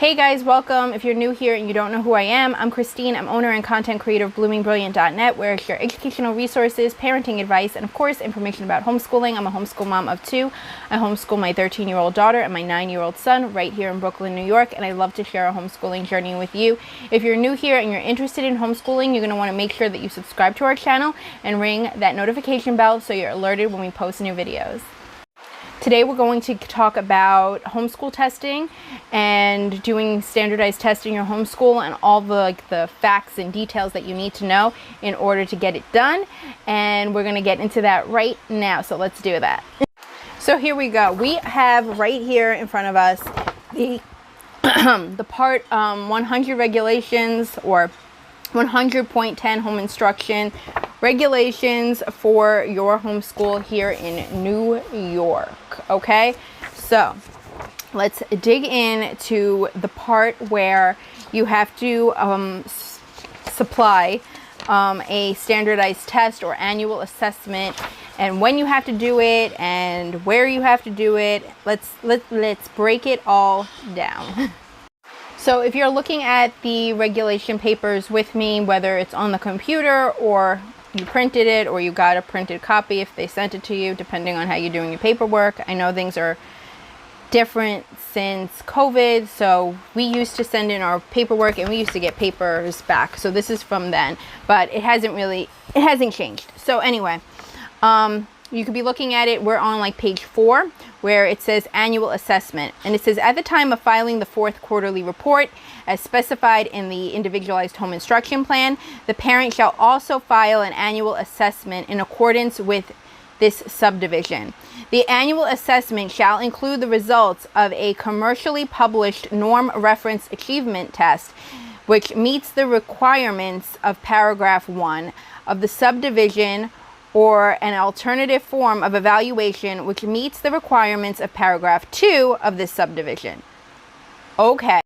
Hey guys, welcome. If you're new here and you don't know who I am, I'm Christine. I'm owner and content creator of bloomingbrilliant.net, where I share educational resources, parenting advice, and of course, information about homeschooling. I'm a homeschool mom of two. I homeschool my 13-year-old daughter and my 9-year-old son right here in Brooklyn, New York, and I love to share a homeschooling journey with you. If you're new here and you're interested in homeschooling, you're going to want to make sure that you subscribe to our channel and ring that notification bell so you're alerted when we post new videos. Today we're going to talk about homeschool testing and doing standardized tests in your homeschool and all the facts and details that you need to know in order to get it done. And we're going to get into that right now. So let's do that. So here we go. We have right here in front of us the the part 100 regulations, or 100.10 home instruction regulations for your homeschool here in New York. Okay, so let's dig into the part where you have to supply a standardized test or annual assessment, and when you have to do it and where you have to do it. Let's break it all down. So if you're looking at the regulation papers with me, whether it's on the computer or you printed it or you got a printed copy if they sent it to you, depending on how you're doing your paperwork. I know things are different since COVID, so we used to send in our paperwork and we used to get papers back. So this is from then, but it hasn't changed. So anyway, you could be looking at it. We're on like page 4 where it says annual assessment, and it says at the time of filing the 4th quarterly report as specified in the individualized home instruction plan, the parent shall also file an annual assessment in accordance with this subdivision. The annual assessment shall include the results of a commercially published norm reference achievement test which meets the requirements of paragraph 1 of the subdivision, or an alternative form of evaluation which meets the requirements of paragraph 2 of this subdivision. Okay.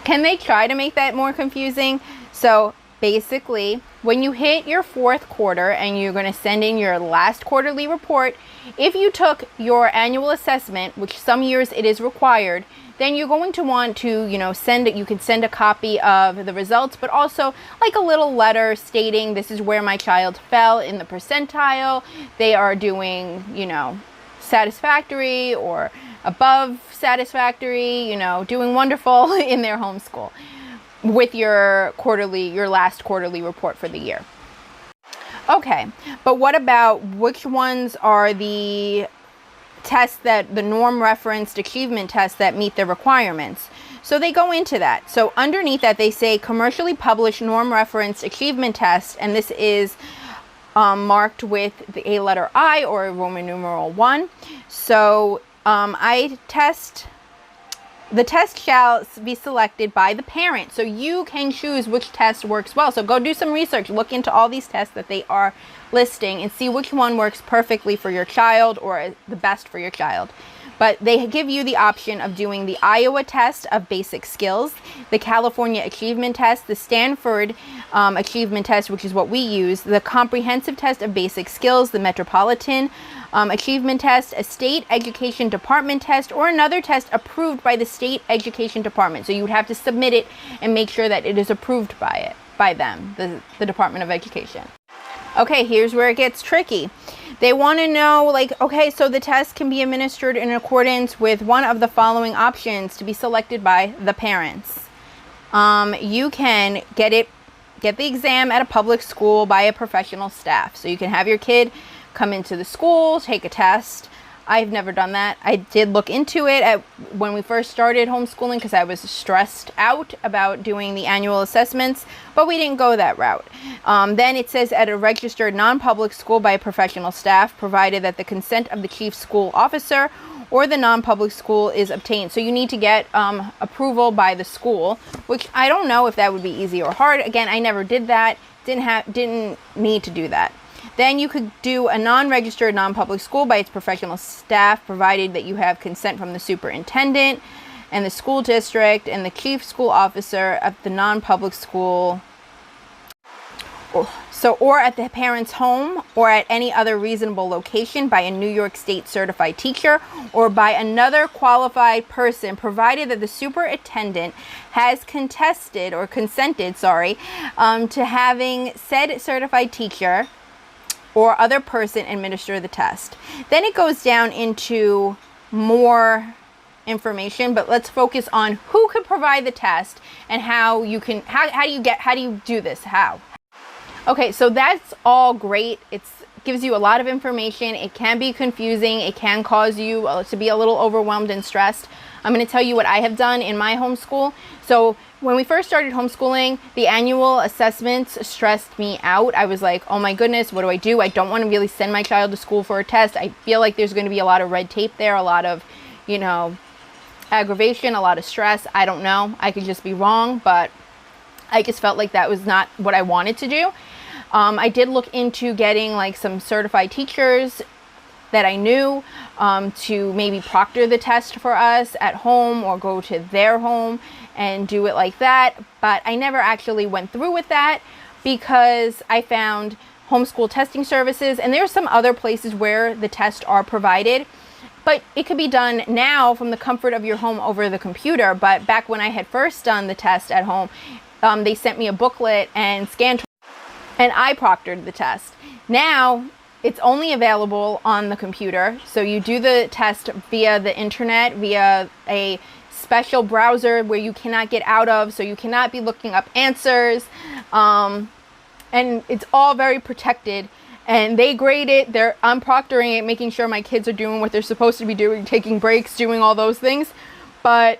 Can they try to make that more confusing? So basically, when you hit your 4th quarter and you're going to send in your last quarterly report, if you took your annual assessment, which some years it is required, then you're going to want to, you can send a copy of the results, but also like a little letter stating this is where my child fell in the percentile. They are doing, satisfactory or above satisfactory, doing wonderful in their homeschool with your last quarterly report for the year. Okay, but what about which ones are the tests, that the norm referenced achievement tests that meet the requirements? So they go into that. So underneath that they say commercially published norm referenced achievement test, and this is marked with a letter I or a Roman numeral 1. So the test shall be selected by the parent, so you can choose which test works well. So go do some research, look into all these tests that they are listing and see which one works perfectly for your child or the best for your child. But they give you the option of doing the Iowa test of basic skills, the California achievement test, the Stanford achievement test, which is what we use, the comprehensive test of basic skills, the metropolitan achievement test, a state education department test, or another test approved by the state education department. So you would have to submit it and make sure that it is approved by them, the Department of Education. Okay, here's where it gets tricky. They want to know, okay, so the test can be administered in accordance with one of the following options to be selected by the parents. You can get the exam at a public school by a professional staff. So you can have your kid come into the school, take a test. I've never done that. I did look into it when we first started homeschooling because I was stressed out about doing the annual assessments, but we didn't go that route. Then it says at a registered non-public school by a professional staff, provided that the consent of the chief school officer or the non-public school is obtained. So you need to get approval by the school, which I don't know if that would be easy or hard. Again, I never did that. Didn't need to do that. Then you could do a non-registered non-public school by its professional staff, provided that you have consent from the superintendent and the school district and the chief school officer of the non-public school. So, or at the parent's home or at any other reasonable location by a New York State certified teacher or by another qualified person, provided that the superintendent has consented, to having said certified teacher or other person administer the test. Then it goes down into more information, but let's focus on who could provide the test and how do you do this? How? Okay, so that's all great. It gives you a lot of information. It can be confusing. It can cause you to be a little overwhelmed and stressed. I'm going to tell you what I have done in my homeschool. So when we first started homeschooling, the annual assessments stressed me out. I was like, oh my goodness, what do? I don't want to really send my child to school for a test. I feel like there's going to be a lot of red tape there, a lot of, aggravation, a lot of stress. I don't know. I could just be wrong, but I just felt like that was not what I wanted to do. I did look into getting like some certified teachers that I knew to maybe proctor the test for us at home or go to their home and do it like that. But I never actually went through with that because I found homeschool testing services, and there's some other places where the tests are provided. But it could be done now from the comfort of your home over the computer. But back when I had first done the test at home, they sent me a booklet and scanned, and I proctored the test. Now it's only available on the computer. So you do the test via the internet, via a special browser where you cannot get out of. So you cannot be looking up answers. And it's all very protected. And they grade it. I'm proctoring it, making sure my kids are doing what they're supposed to be doing, taking breaks, doing all those things. But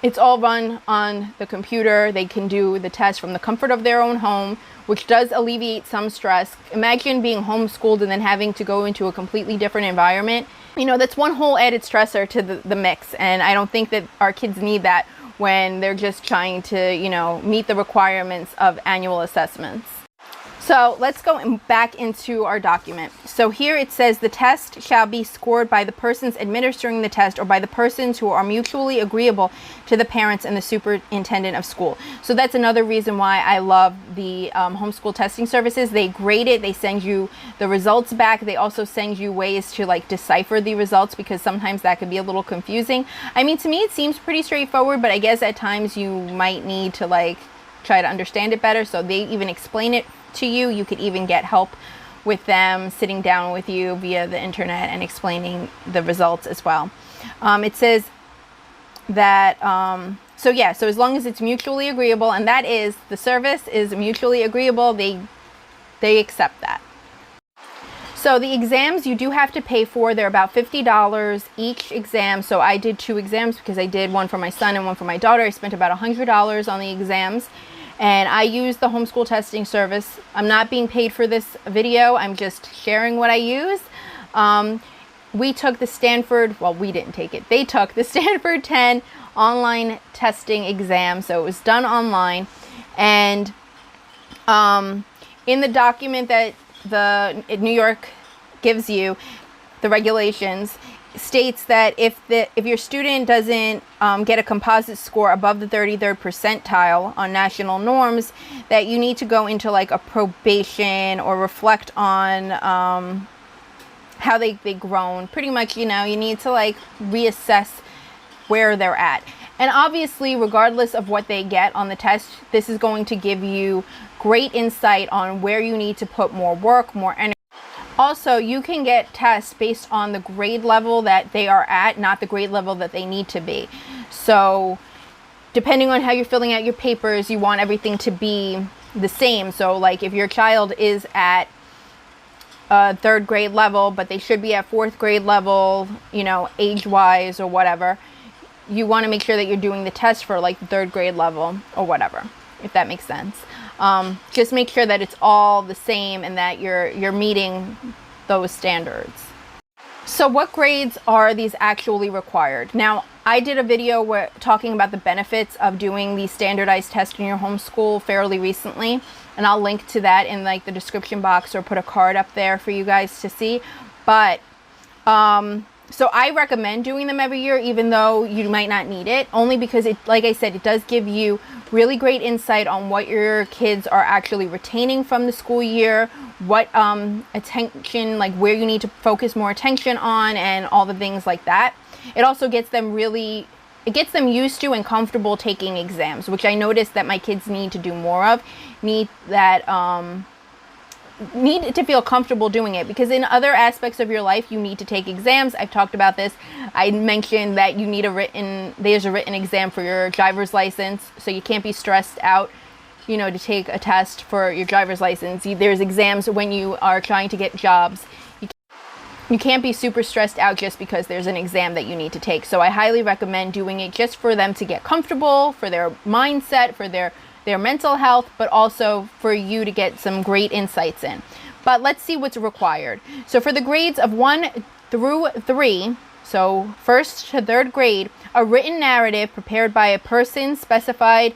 it's all run on the computer. They can do the test from the comfort of their own home, which does alleviate some stress. Imagine being homeschooled and then having to go into a completely different environment. That's one whole added stressor to the mix. And I don't think that our kids need that when they're just trying to, meet the requirements of annual assessments. So let's go back into our document. So here it says the test shall be scored by the persons administering the test or by the persons who are mutually agreeable to the parents and the superintendent of school. So that's another reason why I love the homeschool testing services. They grade it. They send you the results back. They also send you ways to decipher the results, because sometimes that could be a little confusing. I mean, to me, it seems pretty straightforward, but I guess at times you might need to try to understand it better. So they even explain it to you. You could even get help with them sitting down with you via the internet and explaining the results as well. It says that so as long as it's mutually agreeable, and that is, the service is mutually agreeable, they accept that. So the exams you do have to pay for. They're about $50 each exam. So I did 2 exams because I did one for my son and one for my daughter. I spent about $100 on the exams. And I use the homeschool testing service. I'm not being paid for this video. I'm just sharing what I use. We took the Stanford, we didn't take it. They took the Stanford 10 online testing exam. So it was done online. And in the document that the New York gives you, the regulations, states that if your student doesn't get a composite score above the 33rd percentile on national norms, that you need to go into a probation or reflect on how they grown. Pretty much, you need to reassess where they're at. And obviously, regardless of what they get on the test, this is going to give you great insight on where you need to put more work, more energy. Also, you can get tests based on the grade level that they are at, not the grade level that they need to be. So depending on how you're filling out your papers, you want everything to be the same. So if your child is at 3rd grade level, but they should be at 4th grade level, age-wise or whatever, you want to make sure that you're doing the test for the 3rd grade level or whatever, if that makes sense. Just make sure that it's all the same and that you're meeting those standards. So what grades are these actually required? Now, I did a video talking about the benefits of doing the standardized test in your homeschool fairly recently, and I'll link to that in the description box or put a card up there for you guys to see. But So I recommend doing them every year, even though you might not need it, only because it, like I said, it does give you really great insight on what your kids are actually retaining from the school year, what attention, like where you need to focus more attention on, and all the things like that. It also gets them it gets them used to and comfortable taking exams, which I noticed that my kids need to do more of, need to feel comfortable doing it, because in other aspects of your life you need to take exams. I've talked about this. I mentioned that you need there's a written exam for your driver's license, so you can't be stressed out, to take a test for your driver's license. There's exams when you are trying to get jobs. You can't be super stressed out just because there's an exam that you need to take. So I highly recommend doing it just for them to get comfortable, for their mindset, for their mental health, but also for you to get some great insights in. But let's see what's required. So for the grades of 1 through 3, so 1st to 3rd grade, a written narrative prepared by a person specified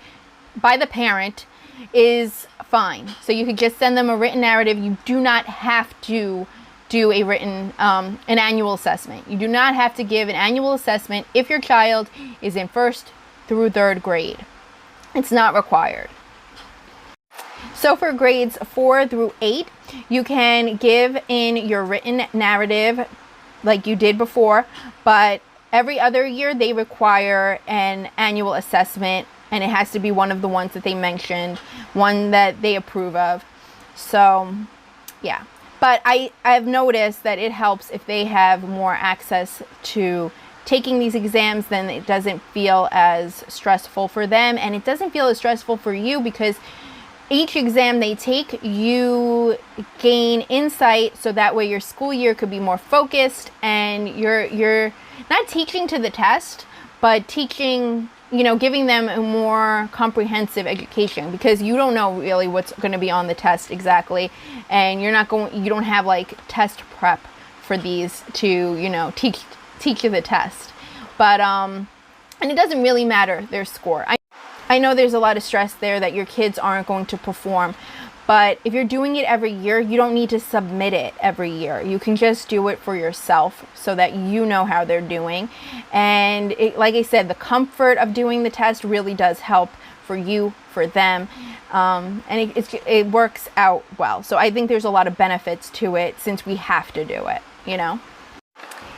by the parent is fine. So you could just send them a written narrative. You do not have to do a written, an annual assessment. You do not have to give an annual assessment if your child is in 1st through 3rd grade. It's not required. So for grades 4 through 8, you can give in your written narrative like you did before, but every other year they require an annual assessment, and it has to be one of the ones that they mentioned, one that they approve of. So yeah, but I've noticed that it helps if they have more access to taking these exams, then it doesn't feel as stressful for them, and it doesn't feel as stressful for you, because each exam they take, you gain insight, so that way your school year could be more focused, and you're not teaching to the test, but teaching, giving them a more comprehensive education, because you don't know really what's going to be on the test exactly, and you don't have like test prep for these to, teach you the test. But and it doesn't really matter their score. I know there's a lot of stress there that your kids aren't going to perform, but if you're doing it every year, you don't need to submit it every year. You can just do it for yourself so that you know how they're doing. And like I said, the comfort of doing the test really does help for you, for them, and it works out well. So I think there's a lot of benefits to it, since we have to do it,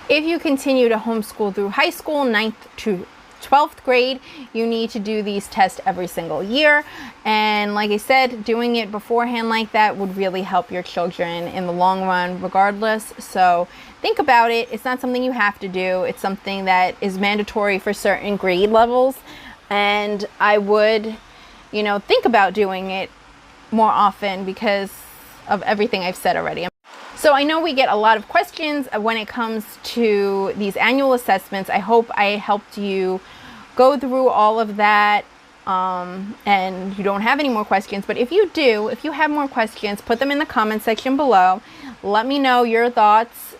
If you continue to homeschool through high school, 9th to 12th grade, you need to do these tests every single year. And like I said, doing it beforehand like that would really help your children in the long run regardless. So think about it. It's not something you have to do. It's something that is mandatory for certain grade levels. And I would, think about doing it more often because of everything I've said already. So I know we get a lot of questions when it comes to these annual assessments. I hope I helped you go through all of that, and you don't have any more questions. But if you have more questions, put them in the comment section below. Let me know your thoughts,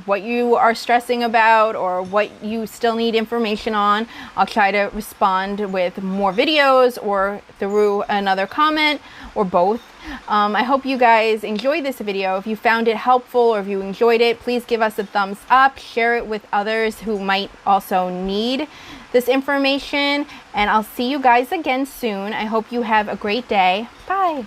what you are stressing about, or what you still need information on. I'll try to respond with more videos or through another comment, or both. I hope you guys enjoyed this video. If you found it helpful, or if you enjoyed it, please give us a thumbs up, share it with others who might also need this information, and I'll see you guys again soon. I hope you have a great day. Bye.